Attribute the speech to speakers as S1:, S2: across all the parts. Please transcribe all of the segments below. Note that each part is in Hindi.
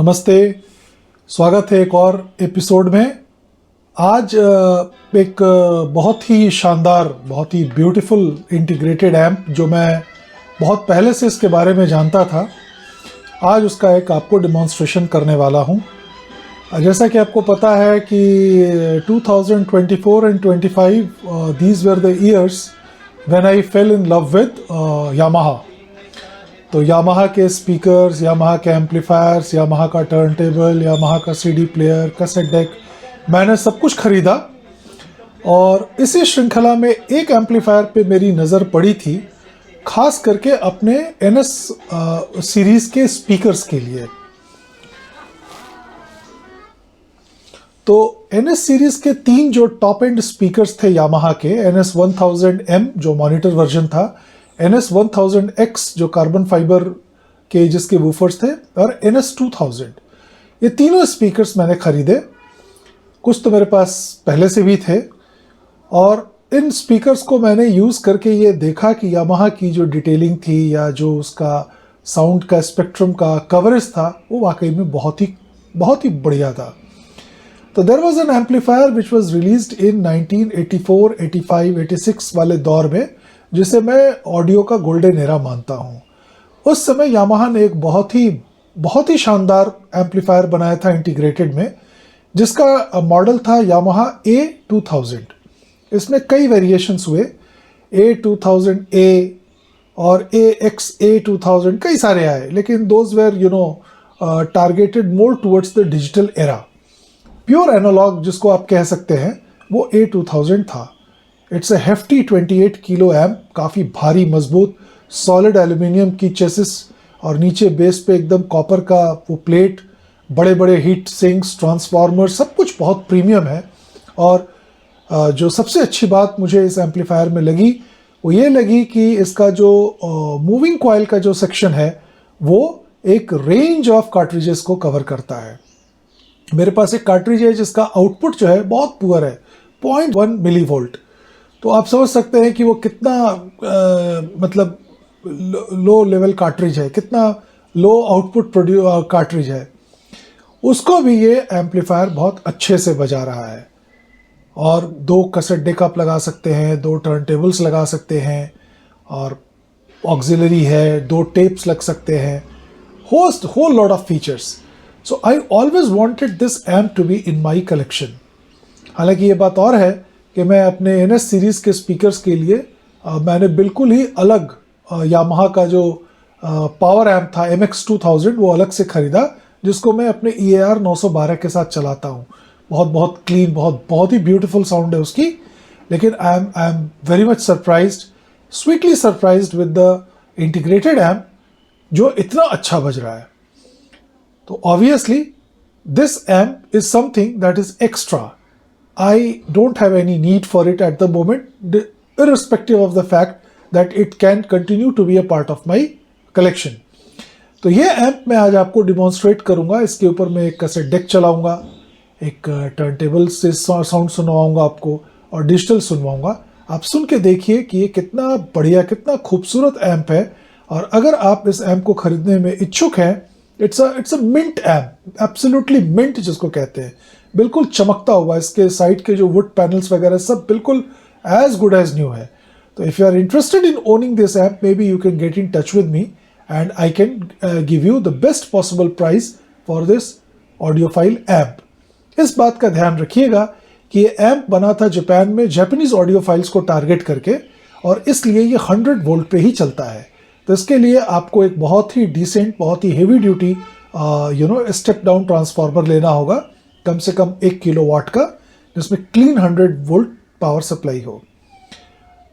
S1: नमस्ते, स्वागत है एक और एपिसोड में। आज एक बहुत ही शानदार, बहुत ही ब्यूटीफुल इंटीग्रेटेड ऐप जो मैं बहुत पहले से इसके बारे में जानता था, आज उसका एक आपको डिमॉन्स्ट्रेशन करने वाला हूँ। जैसा कि आपको पता है कि 2024 and 25 these were the years when I fail in love with Yamaha. तो यामाहा के स्पीकर्स, यामाहा के एम्पलीफायर्स, यामाहा का टर्न टेबल, यामाहा का सीडी प्लेयर, कैसेट डेक, मैंने सब कुछ ख़रीदा। और इसी श्रृंखला में एक एम्पलीफायर पे मेरी नज़र पड़ी थी, ख़ास करके अपने NS सीरीज़ के स्पीकर्स के लिए। तो NS सीरीज़ के 3 जो टॉप एंड स्पीकर्स थे यामाहा के, NS 1000M जो मॉनिटर वर्जन था, NS 1000X जो कार्बन फाइबर के जिसके वूफर्स थे, और NS 2000। ये तीनों स्पीकर्स मैंने ख़रीदे। कुछ तो मेरे पास पहले से भी थे, और इन स्पीकर्स को मैंने यूज़ करके ये देखा कि यामाहा की जो डिटेलिंग थी या जो उसका साउंड का स्पेक्ट्रम का कवरेज था, वो वाकई में बहुत ही बढ़िया था। तो there was an amplifier which was released in 1984, 85, 86 वाले दौर में, जिसे मैं ऑडियो का गोल्डन एरा मानता हूँ। उस समय यामाहा ने एक बहुत ही शानदार एम्पलीफायर बनाया था इंटीग्रेटेड में, जिसका मॉडल था यामाहा A2000। इसमें कई वेरिएशंस हुए, A2000A और AX-A2000, कई सारे आए, लेकिन those were targeted more towards the digital era. Pure analog जिसको आप कह सकते हैं, वो A2000 था। It's a hefty 28 kilo amp, काफ़ी भारी मजबूत सॉलिड एल्यूमिनियम की चेसिस, और नीचे बेस पे एकदम कॉपर का वो प्लेट, बड़े बड़े हीट सिंक्स, ट्रांसफार्मर, सब कुछ बहुत प्रीमियम है। और जो सबसे अच्छी बात मुझे इस एम्पलीफायर में लगी, वो ये लगी कि इसका जो मूविंग कॉइल का जो सेक्शन है, वो एक रेंज ऑफ कार्ट्रिजेस को कवर करता है। मेरे पास एक कार्ट्रिज है जिसका आउटपुट जो है बहुत पुअर है, 0.1 मिली वोल्ट। तो आप समझ सकते हैं कि वो कितना मतलब लो लेवल कार्ट्रिज है, कितना लो आउटपुट कार्ट्रिज है। उसको भी ये एम्पलीफायर बहुत अच्छे से बजा रहा है। और 2 कैसेट डेक आप लगा सकते हैं, 2 टर्न टेबल्स लगा सकते हैं, और ऑक्सिलरी है, 2 टेप्स लग सकते हैं, whole lot of features. So I always wanted this amp to be in my collection. हालांकि ये बात और है कि मैं अपने NS सीरीज़ के स्पीकर्स के लिए मैंने बिल्कुल ही अलग यामाहा का जो पावर एम्प था MX-2000, वो अलग से ख़रीदा, जिसको मैं अपने EAR 912 के साथ चलाता हूँ। बहुत क्लीन, बहुत ही ब्यूटीफुल साउंड है उसकी। लेकिन I am very much surprised, sweetly surprised with the integrated amp जो इतना अच्छा बज रहा है। तो obviously this amp is something that is extra. I don't have any need for it at the moment, irrespective of the fact that it can continue to be a part of my collection. तो ये ऐप मैं आज आपको डिमॉन्स्ट्रेट करूँगा। इसके ऊपर मैं एक कैसेट डेक चलाऊँगा, एक टर्न टेबल से साउंड सुनवाऊँगा आपको, और डिजिटल सुनवाऊँगा। आप सुन के देखिए कि ये कितना बढ़िया, कितना खूबसूरत ऐप है। और अगर आप इस ऐप को ख़रीदने में इच्छुक हैं, it's a mint amp, absolutely mint जिसको कहते हैं, बिल्कुल चमकता हुआ। इसके साइड के जो वुड पैनल्स वगैरह सब बिल्कुल एज गुड एज न्यू है। तो if you are interested in owning this amp, maybe you can get in touch with me and I can give you the best possible price for this audiophile amp. इस बात का ध्यान रखिएगा कि ये ऐप बना था जापान में जापानीज ऑडियोफाइल्स को टारगेट करके, और इसलिए ये 100 वोल्ट पे ही चलता है। तो इसके लिए आपको एक बहुत ही डिसेंट, बहुत ही heavy duty step down transformer लेना होगा, कम से कम 1 किलोवाट का, जिसमें क्लीन 100 वोल्ट पावर सप्लाई हो।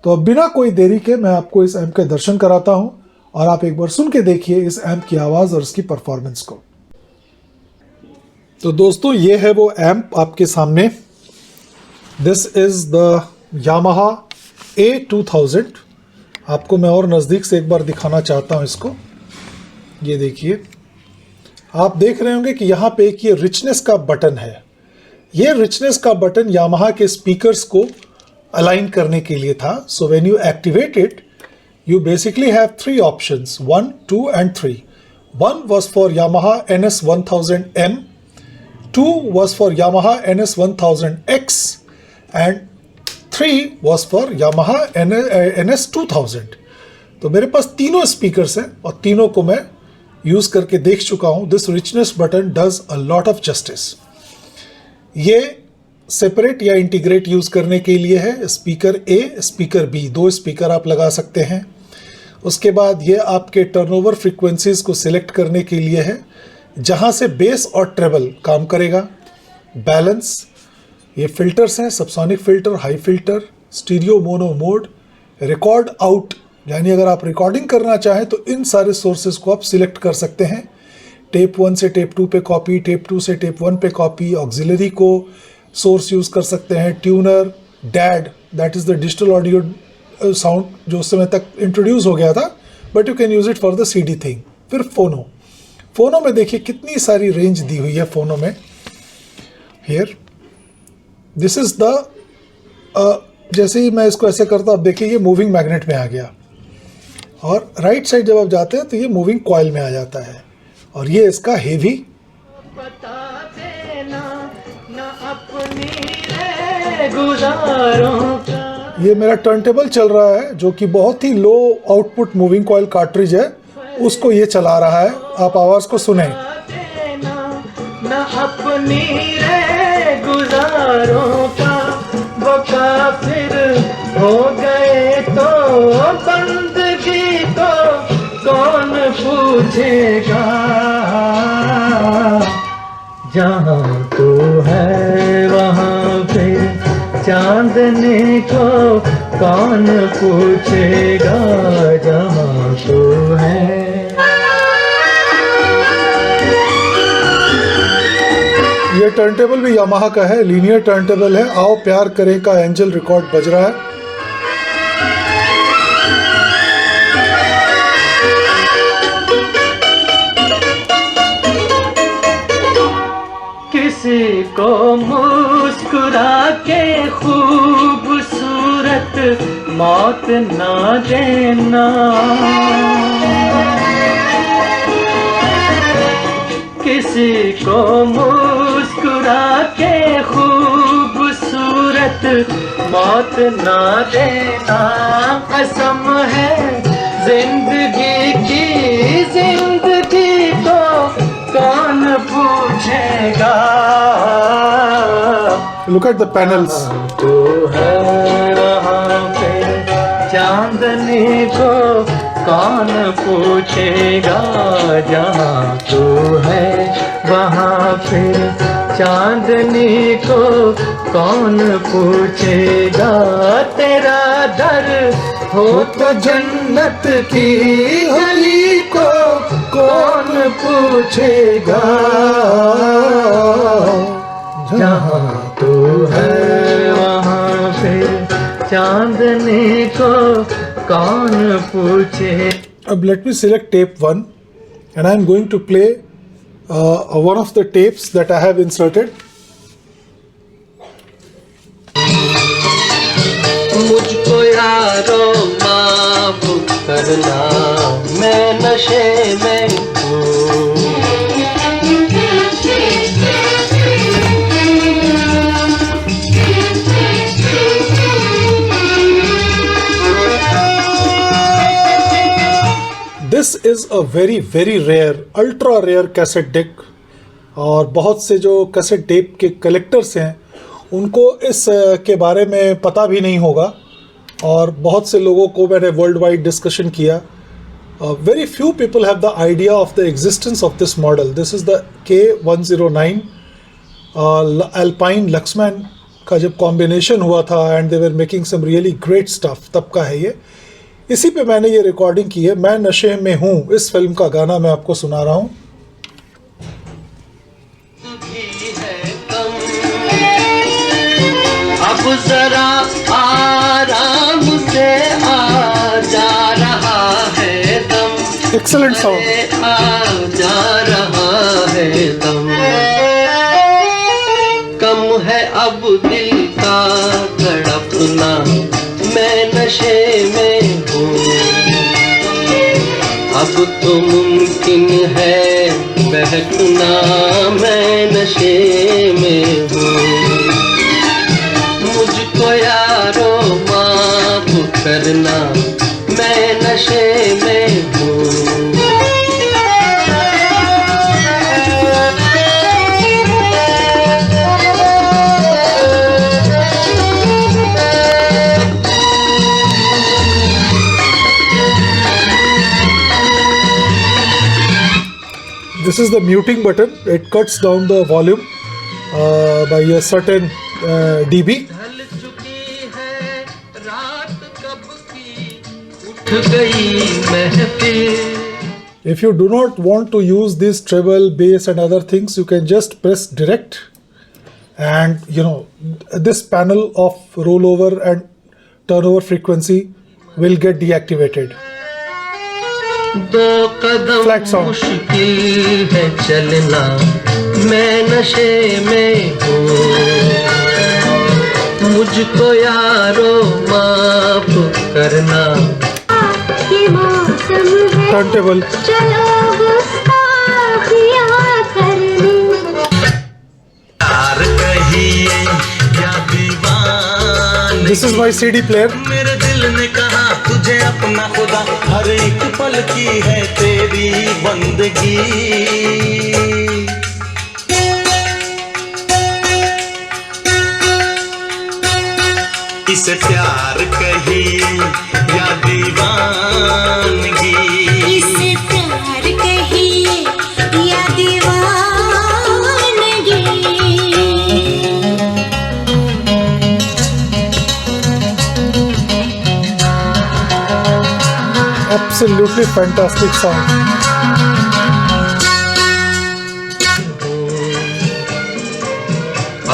S1: तो अब बिना कोई देरी के मैं आपको इस एम्प के दर्शन कराता हूं, और आप एक बार सुन के देखिए इस एम्प की आवाज़ और इसकी परफॉर्मेंस को। तो दोस्तों, ये है वो एम्प आपके सामने। This is the Yamaha A2000। आपको मैं और नज़दीक से एक बार दिखाना चाहता हूँ इसको। ये देखिए, आप देख रहे होंगे कि यहाँ पे एक ये रिचनेस का बटन है। ये रिचनेस का बटन यामाहा के स्पीकर्स को अलाइन करने के लिए था। So when you activate it, you basically have 3 options, 1, 2 and 3. 1 was for Yamaha NS1000M, 2 was for Yamaha NS1000X, and 3 was for Yamaha NS2000. तो मेरे पास तीनों स्पीकर्स हैं और तीनों को मैं यूज़ करके देख चुका हूँ. This richness button does a lot of justice. ये सेपरेट या इंटीग्रेट यूज़ करने के लिए है. स्पीकर ए, स्पीकर बी, दो स्पीकर आप लगा सकते हैं. उसके बाद ये आपके टर्नओवर फ्रीक्वेंसीज़ को सिलेक्ट करने के लिए है, जहाँ से बेस और ट्रेबल काम करेगा. बैलेंस, ये फिल्टर्स हैं, subsonic filter, high filter, stereo mono mode, record out, यानी अगर आप रिकॉर्डिंग करना चाहें तो इन सारे सोर्सेज को आप सिलेक्ट कर सकते हैं. टेप 1 से टेप 2 पे कॉपी, टेप 2 से टेप 1 पे कॉपी, ऑक्सिलरी को सोर्स यूज़ कर सकते हैं. Tuner, dad, that is the digital audio sound जो उस समय तक इंट्रोड्यूस हो गया था, but you can use it for the CD thing. फिर फ़ोनो में देखिए कितनी सारी रेंज दी हुई है फ़ोनो में. हियर दिस इज़ द, जैसे ही मैं इसको ऐसे करता हूँ, अब देखिए ये मूविंग मैग्नेट में आ गया, और राइट साइड जब आप जाते हैं तो ये मूविंग कॉइल में आ जाता है. और ये इसका हेवी, ये मेरा टर्नटेबल चल रहा है जो कि बहुत ही low output moving coil cartridge है, उसको ये चला रहा है. आप आवाज़ को सुने.
S2: न अपनी रे गुजारों का वो काफिर हो गए तो बंदगी तो कौन पूछेगा. जहाँ तू है वहाँ पे चांदनी को कौन पूछेगा. जहाँ तू है.
S1: ये टर्नटेबल भी यामाहा का है, लीनियर टर्नटेबल है. आओ प्यार करें का एंजल रिकॉर्ड बज रहा है.
S2: किसी को मुस्कुरा के खूबसूरत मौत ना देना. किसी को मुस्कुरा के खूबसूरत मौत ना देना. कसम है जिंदगी की, जिंदगी को कौन पूछेगा.
S1: Look at the panels.
S2: तो है वहाँ पे चांदनी को कौन पूछेगा. जहाँ तू है वहाँ पे चांदनी को कौन पूछेगा. तेरा दर हो तो जन्नत की गली को कौन पूछेगा. जहाँ तू है वहाँ पे चांदनी को कौन पूछे.
S1: अब let me select tape 1 and I am going to play one of the tapes that I have inserted.
S2: मुझको यारो माफ करना, मैं नशे में हूँ.
S1: This is a very rare, ultra rare cassette deck. और बहुत से जो कैसेट टेप के कलेक्टर्स हैं उनको इस के बारे में पता भी नहीं होगा, और बहुत से लोगों को मैंने वर्ल्ड वाइड डिस्कशन किया. Very few people have the idea of the existence of this model. This is the K109 Alpine Luxman का जब कॉम्बिनेशन हुआ था, and they were making some really great stuff, तब का है ये. इसी पे मैंने ये रिकॉर्डिंग की है. मैं नशे में हूँ, इस फिल्म का गाना मैं आपको सुना रहा हूँ.
S2: अब जरा आराम से आ जा रहा है दम.
S1: Excellent sound.
S2: आ जा रहा है दम. कम है अब दिल का तड़पना, मैं नशे में हूँ. अब तो मुमकिन है बहकना, मैं नशे में हूँ। मुझको यारो माफ करना, मैं नशे में हूँ।
S1: This is the muting button. It cuts down the volume by a certain dB.
S2: ढल चुकी है रात कब की, उठ गई महफिल।
S1: If you do not want to use this treble, bass and other things, you can just press direct, and this panel of rollover and turnover frequency will get deactivated.
S2: दो कदम
S1: Flat sound.
S2: मुश्किल है चलना, मैं नशे में हूँ। मुझको यारो माफ करना।
S3: ये मौसम है,
S1: Turntable.
S3: चलो गुस्ताखियाँ करने।
S4: प्यार कहिए या दीवान,
S1: This is my CD player.
S4: मेरे दिल ने कहा तुझे अपना खुदा, हर एक पल की है तेरी बंदगी। इसे प्यार कहिए या दीवानगी,
S3: इसे प्यार कहिए या दीवानगी।
S1: Absolutely fantastic sound.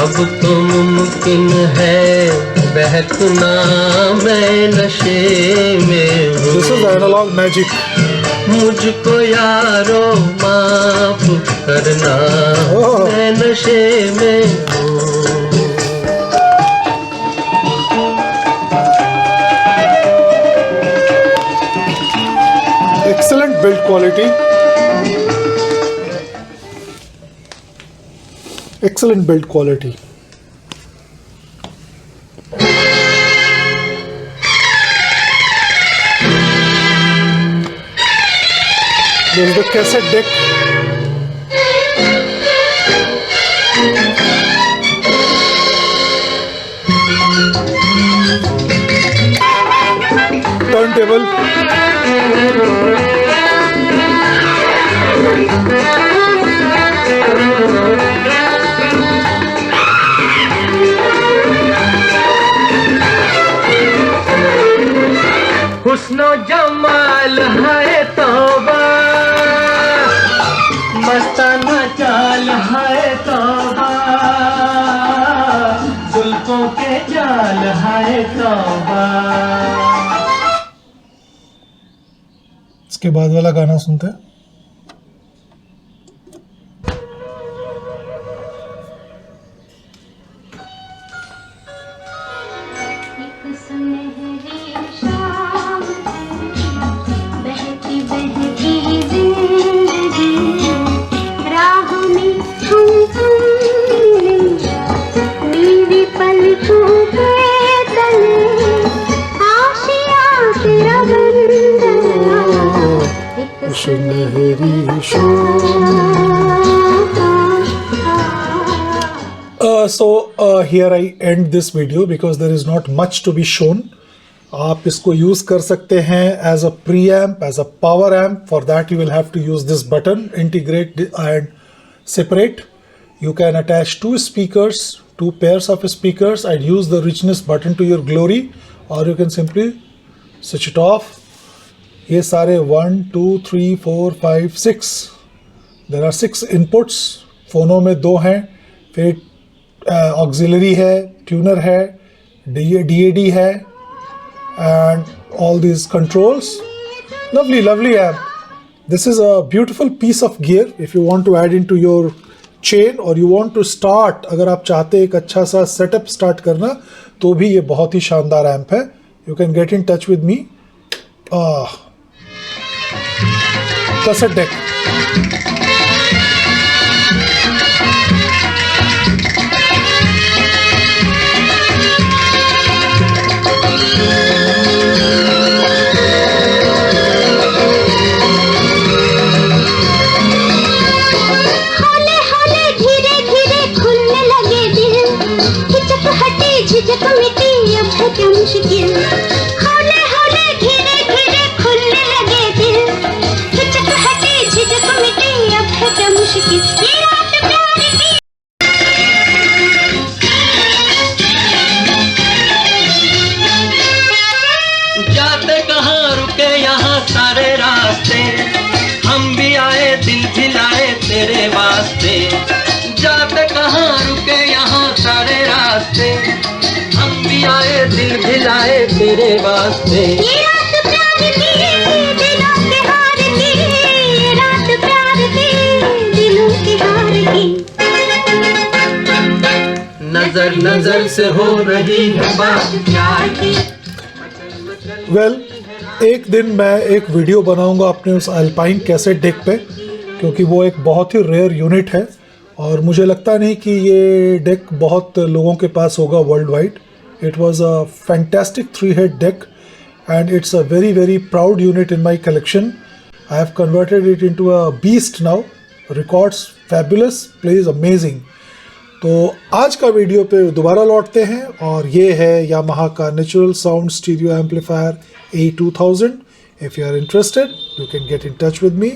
S2: अब तो मुमकिन है बहकना, मैं नशे में हूँ।
S1: This is analog magic.
S2: मुझको यारो माफ करना,
S1: Oh.
S2: मैं नशे में हूँ।
S1: Excellent build quality. Excellent build quality. There's the cassette deck. Turntable.
S2: हुस्नो Jamal है तौबा, मस्ताना चाल है तौबा, जुल्फों के जाल है तौबा।
S1: इसके बाद वाला गाना सुनते हैं।
S3: एक सुनहरी शाम, बहती बहती जिंदगी, राह में तुम मेरी पलकों के तले, आशियाँ तेरा बंधना, एक
S1: सुनहरी So here I end this video because there is not much to be shown. आप इसको यूज कर सकते हैं as a preamp, as a power amp. For that you will have to use this button, integrate and separate. You can attach two speakers, two pairs of speakers, and use the richness button to your glory, or you can simply switch it off. ये सारे 1 2 3 4 5 6 there are 6 inputs. फोनों में 2 हैं, फिर ऑक्सिलरी है, ट्यूनर है, DAD है, and all these controls. Lovely app. This is a beautiful piece of gear if you want to add into your chain or you want to start. अगर आप चाहते एक अच्छा सा सेटअप स्टार्ट करना तो भी ये बहुत ही शानदार ऐप है. You can get in touch with me. cassette deck.
S3: हौले हौले धीरे धीरे खुलने लगे दिल, हिचक हटी झिझक मिटी अब है क्या मुश्किल। हौले हौले धीरे धीरे खुलने लगे दिल, हिचक हटी झिझक मिटी अब है क्या मुश्किल। ये रात प्यार की
S2: जाते कहाँ रुके यहाँ सारे रास्ते, हम भी आए दिल भिलाए तेरे वास्ते। जाते कहाँ रुके यहाँ सारे रास्ते, हम भी आए दिल भिलाए तेरे वास्ते।
S3: ये रात प्यार की दिलों के हार की, ये रात प्यार की दिलों के हार की।
S2: नजर नजर से हो रही है बात प्यार की।
S1: वेल, एक दिन मैं एक वीडियो बनाऊंगा अपने उस अल्पाइन कैसेट डेक पे, क्योंकि वो एक बहुत ही रेयर यूनिट है और मुझे लगता नहीं कि ये डेक बहुत लोगों के पास होगा world wide. It was a fantastic 3-head deck and it's a very very proud unit in my collection. I have converted it into a beast now. Records fabulous, plays amazing. तो आज का वीडियो पे दोबारा लौटते हैं और ये है यामाहा का natural sound stereo amplifier A2000. If you are interested you can get in touch with me.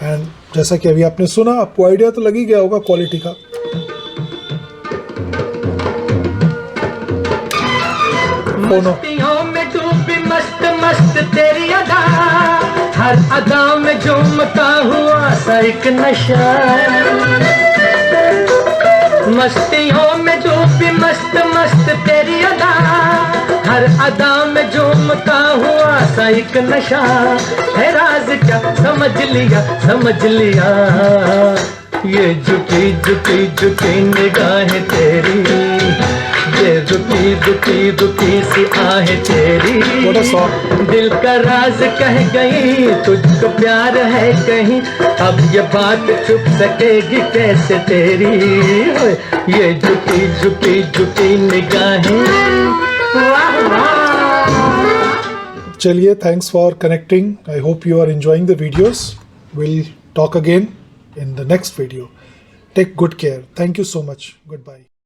S1: And जैसा कि अभी आपने सुना, आपको आइडिया तो लग ही गया होगा क्वालिटी का।
S5: मस्तियों में डूबी मस्त मस्त तेरी अदा, हर अदा में झूमता हुआ सा एक नशा। मस्तियों में डूबी मस्त मस्त तेरी अदा, हर अदा में झूमता हुआ सा एक नशा। है राज क्या समझ लिया समझ लिया, ये झुकी झुकी झुकी निगाहें तेरी, ये दुखी दुखी दुखी सी आहें तेरी।
S1: What a song.
S5: दिल का राज कह गई तुझको प्यार है कहीं, अब ये बात छुप सकेगी कैसे तेरी। ये झुकी झुकी झुकी निगाहें, वाह वाह।
S1: चलिए, thanks for connecting. I hope you are enjoying the videos. We'll talk again in the next video. Take good care. Thank you so much. Goodbye.